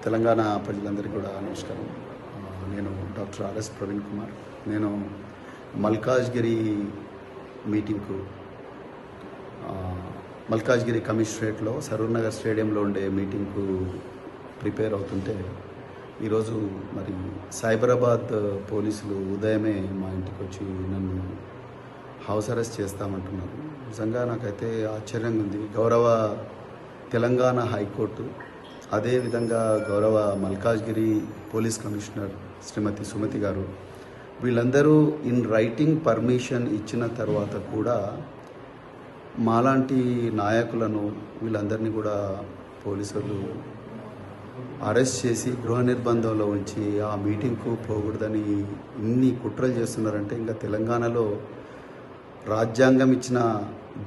తెలంగాణ ప్రజలందరికీ కూడా నమస్కారం. నేను డాక్టర్ ఆర్ఎస్ ప్రవీణ్ కుమార్. నేను మల్కాజ్గిరి మీటింగ్కు మల్కాజ్గిరి కమిషనరేట్లో సరూర్ నగర్ స్టేడియంలో ఉండే మీటింగ్కు ప్రిపేర్ అవుతుంటే ఈరోజు మరి సైబరాబాద్ పోలీసులు ఉదయమే మా ఇంటికి వచ్చి నన్ను హౌస్ అరెస్ట్ చేస్తామంటున్నారు. నిజంగా నాకైతే ఆశ్చర్యంగా ఉంది. గౌరవ తెలంగాణ హైకోర్టు, అదేవిధంగా గౌరవ మల్కాజ్గిరి పోలీస్ కమిషనర్ శ్రీమతి సుమతి గారు వీళ్ళందరూ ఇన్ రైటింగ్ పర్మిషన్ ఇచ్చిన తర్వాత కూడా మాలాంటి నాయకులను వీళ్ళందరినీ కూడా పోలీసులు అరెస్ట్ చేసి గృహ నిర్బంధంలో ఉంచి ఆ మీటింగ్కు పోకూడదని ఇన్ని కుట్రలు చేస్తున్నారంటే ఇంకా తెలంగాణలో రాజ్యాంగం ఇచ్చిన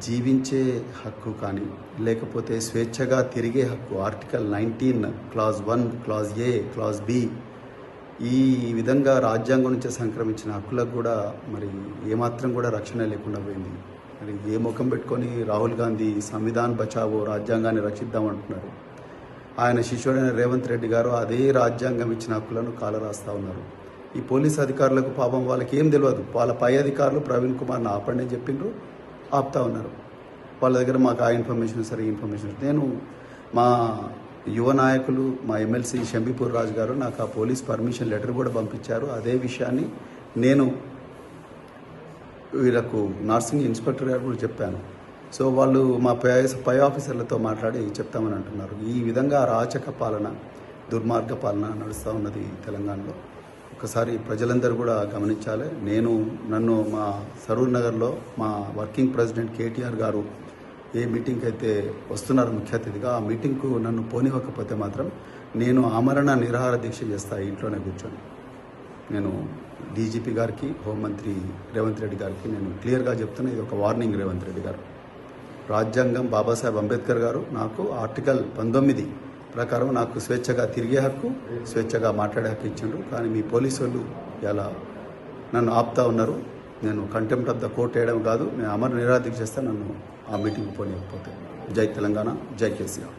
జీవించే హక్కు కానీ లేకపోతే స్వేచ్ఛగా తిరిగే హక్కు article 19 clause 1 clause A clause B ఈ విధంగా రాజ్యాంగం నుంచి సంక్రమించిన హక్కులకు కూడా మరి ఏమాత్రం కూడా రక్షణ లేకుండా పోయింది. మరి ఏ ముఖం పెట్టుకొని రాహుల్ గాంధీ సంవిధాన్ బచావో రాజ్యాంగాన్ని రక్షిద్దామంటున్నారు. ఆయన శిష్యుడైన రేవంత్ రెడ్డి గారు అదే రాజ్యాంగం ఇచ్చిన హక్కులను కాలరాస్తూ ఉన్నారు. ఈ పోలీస్ అధికారులకు పాపం వాళ్ళకి ఏం తెలియదు. వాళ్ళ పై అధికారులు ప్రవీణ్ కుమార్ని ఆపండి అని చెప్పిండ్రు, ఆపుతా ఉన్నారు. వాళ్ళ దగ్గర మాకు ఆ ఇన్ఫర్మేషన్ సరే ఇన్ఫర్మేషన్ నేను మా యువ నాయకులు మా ఎమ్మెల్సీ షంబీపూర్ రాజు గారు నాకు ఆ పోలీస్ పర్మిషన్ లెటర్ కూడా పంపించారు. అదే విషయాన్ని నేను వీళ్ళకు నర్సింగ్ ఇన్స్పెక్టర్ గారు కూడా చెప్పాను. సో వాళ్ళు మా పై ఆఫీసర్లతో మాట్లాడి చెప్తామని అంటున్నారు. ఈ విధంగా అరాచక పాలన, దుర్మార్గ పాలన నడుస్తూ ఉన్నది తెలంగాణలో. ఒకసారి ప్రజలందరూ కూడా గమనించాలి. నన్ను మా సరూర్ నగర్లో మా వర్కింగ్ ప్రెసిడెంట్ కేటీఆర్ గారు ఏ మీటింగ్కి అయితే వస్తున్నారు ముఖ్య అతిథిగా, ఆ మీటింగ్కు నన్ను పోనివ్వకపోతే మాత్రం నేను ఆమరణ నిరాహార దీక్ష చేస్తా ఇంట్లోనే కూర్చొని. నేను డీజీపీ గారికి, హోంమంత్రి రేవంత్ రెడ్డి గారికి నేను క్లియర్గా చెప్తున్నా, ఇది ఒక వార్నింగ్. రేవంత్ రెడ్డి గారు, రాజ్యాంగం బాబాసాహెబ్ అంబేద్కర్ గారు నాకు ఆర్టికల్ 19 ప్రకారం నాకు స్వేచ్ఛగా తిరిగే హక్కు, స్వేచ్ఛగా మాట్లాడే హక్కు ఇచ్చిండ్రు. కానీ మీ పోలీసు వాళ్ళు ఇలా నన్ను ఆపుతా ఉన్నారు. నేను కంటెంప్ట్ ఆఫ్ ద కోర్ట్ వేయడం కాదు, నేను అమర నిరాదీక్ష చేస్తే నన్ను ఆ మీటింగ్ పోనీయకపోతే. జై తెలంగాణ, జై కేసీఆర్.